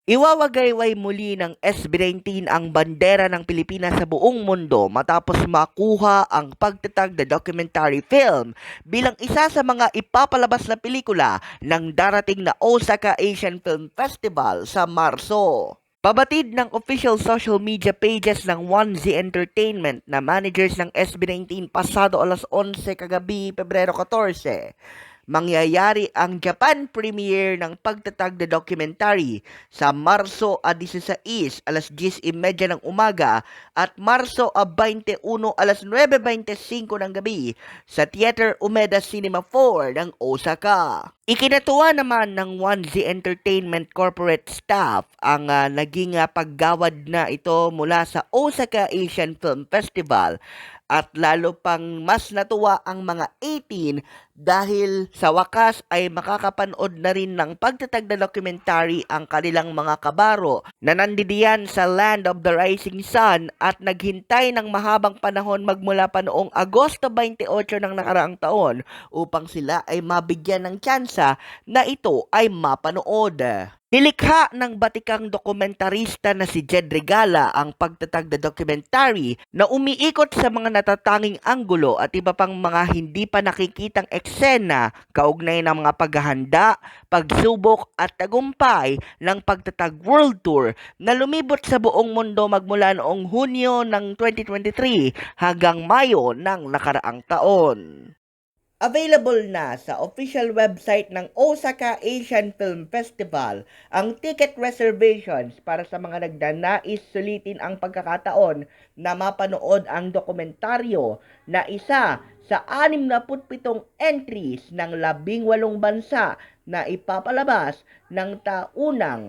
Iwawagayway muli ng SB19 ang bandera ng Pilipinas sa buong mundo matapos makuha ang pagtatag na documentary film bilang isa sa mga ipapalabas na pelikula ng darating na Osaka Asian Film Festival sa Marso. Pabatid ng official social media pages ng 1Z Entertainment na managers ng SB19 pasado alas 11 kagabi, Pebrero 14. Mangyayari ang Japan premiere ng pagtatag na documentary sa Marso 16 alas 10:30 ng umaga at Marso 21 alas 9:25 ng gabi sa Theater Umeda Cinema 4 ng Osaka. Ikinatuwa naman ng 1Z Entertainment corporate staff ang naging paggawad na ito mula sa Osaka Asian Film Festival at lalo pang mas natuwa ang mga 18 dahil sa wakas ay makakapanood na rin ng pagtatag na documentary ang kanilang mga kabaro na nandidiyan sa Land of the Rising Sun at naghintay ng mahabang panahon magmula pa noong Agosto 28 ng nakaraang taon upang sila ay mabigyan ng tsansa na ito ay mapanood. Nilikha ng batikang dokumentarista na si Jed Regala ang pagtatag na documentary na umiikot sa mga natatanging anggulo at iba pang mga hindi pa nakikitang eksena kaugnay ng mga paghahanda, pagsubok at tagumpay ng pagtatag World Tour na lumibot sa buong mundo magmula noong Hunyo ng 2023 hanggang Mayo ng nakaraang taon. Available na sa official website ng Osaka Asian Film Festival ang ticket reservations para sa mga nagdanais sulitin ang pagkakataon na mapanood ang dokumentaryo na isa sa 67 entries ng 18 bansa na ipapalabas ng taunang